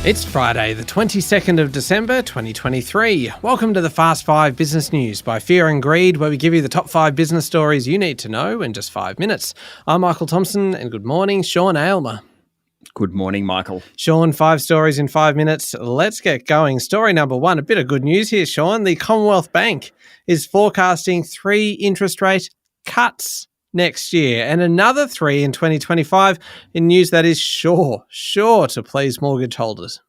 It's Friday, the 22nd of December, 2023. Welcome to the Fast 5 Business News by Fear and Greed, where we give you the top 5 business stories you need to know in just 5 minutes. I'm Michael Thompson, and good morning, Sean Aylmer. Good morning, Michael. Sean, 5 stories in 5 minutes. Let's get going. Story number 1, a bit of good news here, Sean. The Commonwealth Bank is forecasting 3 interest rate cuts next year and another 3 in 2025 in news that is sure to please mortgage holders.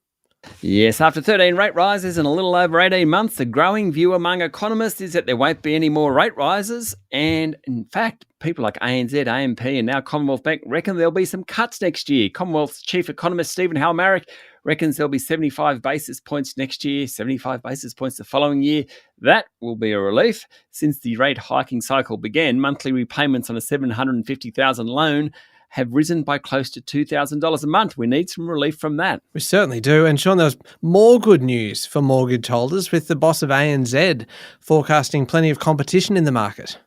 Yes, after 13 rate rises in a little over 18 months, the growing view among economists is that there won't be any more rate rises. And in fact, people like ANZ, AMP and now Commonwealth Bank reckon there'll be some cuts next year. Commonwealth's chief economist Stephen Halmarick reckons there'll be 75 basis points next year, 75 basis points the following year. That will be a relief. Since the rate hiking cycle began, monthly repayments on a $750,000 loan have risen by close to $2,000 a month. We need some relief from that. We certainly do. And Sean, there was more good news for mortgage holders with the boss of ANZ forecasting plenty of competition in the market.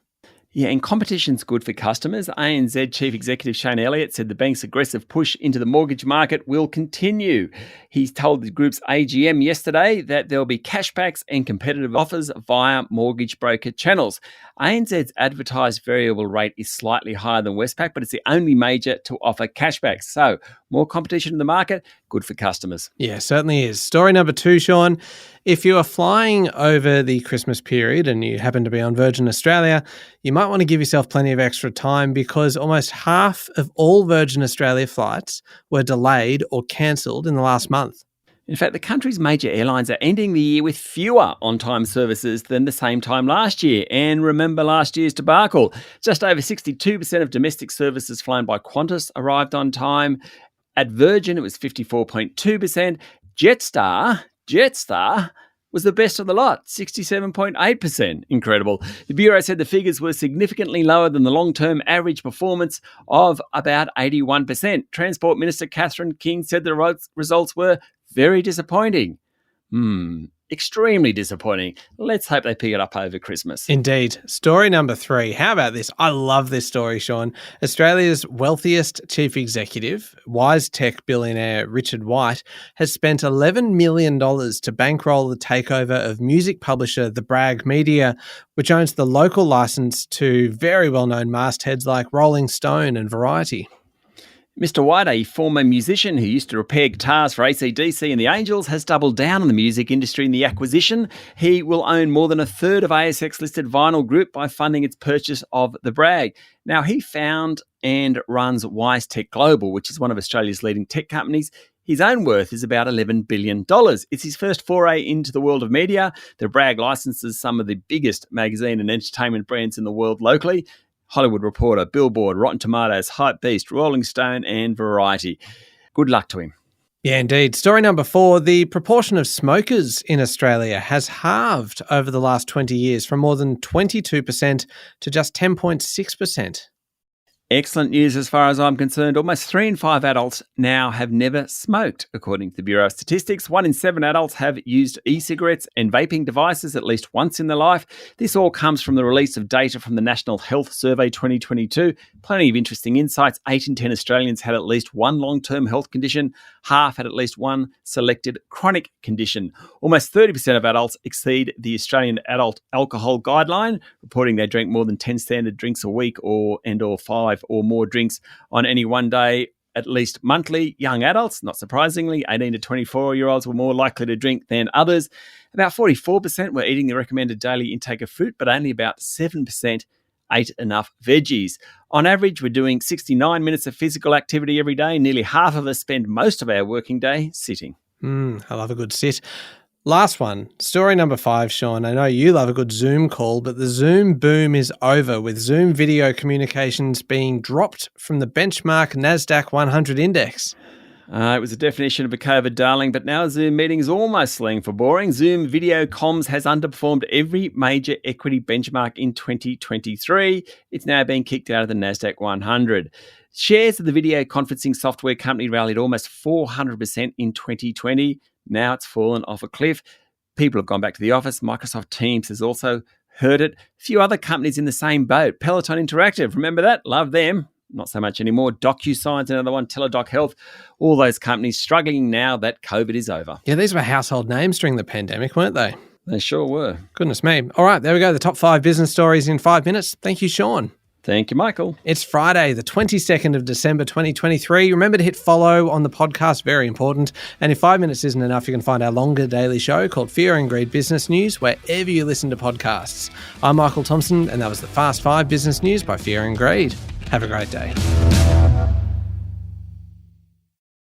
Yeah, and competition's good for customers. ANZ Chief Executive Shane Elliott said the bank's aggressive push into the mortgage market will continue. He's told the group's AGM yesterday that there'll be cashbacks and competitive offers via mortgage broker channels. ANZ's advertised variable rate is slightly higher than Westpac, but it's the only major to offer cashbacks. So more competition in the market, good for customers. Yeah, certainly is. Story number 2, Sean. If you are flying over the Christmas period and you happen to be on Virgin Australia, you might want to give yourself plenty of extra time because almost half of all Virgin Australia flights were delayed or cancelled in the last month. In fact, the country's major airlines are ending the year with fewer on-time services than the same time last year. And remember last year's debacle. Just over 62% of domestic services flown by Qantas arrived on time. At Virgin, it was 54.2%. Jetstar was the best of the lot, 67.8%. Incredible. The Bureau said the figures were significantly lower than the long-term average performance of about 81%. Transport Minister Catherine King said the results were very disappointing. Extremely disappointing. Let's hope they pick it up over Christmas. Indeed. Story number 3. How about this? I love this story, Sean. Australia's wealthiest chief executive, wise tech billionaire Richard White, has spent $11 million to bankroll the takeover of music publisher The Bragg Media, which owns the local license to very well-known mastheads like Rolling Stone and Variety. Mr. White, a former musician who used to repair guitars for AC/DC and the Angels, has doubled down on the music industry in the acquisition. He will own more than a third of ASX-listed Vinyl Group by funding its purchase of The Bragg. Now, he found and runs Wise Tech Global, which is one of Australia's leading tech companies. His own worth is about $11 billion. It's his first foray into the world of media. The Bragg licenses some of the biggest magazine and entertainment brands in the world locally. Hollywood Reporter, Billboard, Rotten Tomatoes, Hypebeast, Rolling Stone and Variety. Good luck to him. Yeah, indeed. Story number 4, the proportion of smokers in Australia has halved over the last 20 years from more than 22% to just 10.6%. Excellent news as far as I'm concerned. Almost 3 in 5 adults now have never smoked, according to the Bureau of Statistics. 1 in 7 adults have used e-cigarettes and vaping devices at least once in their life. This all comes from the release of data from the National Health Survey 2022. Plenty of interesting insights. 8 in 10 Australians had at least one long-term health condition. Half had at least one selected chronic condition. Almost 30% of adults exceed the Australian adult alcohol guideline, reporting they drink more than 10 standard drinks a week or 5 or more drinks on any one day, at least monthly. Young adults, not surprisingly, 18 to 24-year-olds were more likely to drink than others. About 44% were eating the recommended daily intake of fruit, but only about 7% ate enough veggies. On average, we're doing 69 minutes of physical activity every day. Nearly half of us spend most of our working day sitting. I love a good sit. Last one, story number 5, Sean. I know you love a good Zoom call, but the Zoom boom is over with Zoom video communications being dropped from the benchmark NASDAQ 100 index. It was a definition of a COVID darling, but now Zoom meeting is almost slang for boring. Zoom video comms has underperformed every major equity benchmark in 2023. It's now being kicked out of the NASDAQ 100. Shares of the video conferencing software company rallied almost 400% in 2020. Now it's fallen off a cliff. People have gone back to the office. Microsoft Teams has also hurt it. A few other companies in the same boat. Peloton Interactive, remember that? Love them. not so much anymore. DocuSign's another one, Teladoc Health, all those companies struggling now that COVID is over. Yeah, these were household names during the pandemic, weren't they? They sure were. Goodness me. All right, there we go. The top 5 business stories in 5 minutes. Thank you, Sean. Thank you, Michael. It's Friday, the 22nd of December, 2023. Remember to hit follow on the podcast, very important. And if 5 minutes isn't enough, you can find our longer daily show called Fear and Greed Business News wherever you listen to podcasts. I'm Michael Thompson, and that was the Fast 5 Business News by Fear and Greed. Have a great day.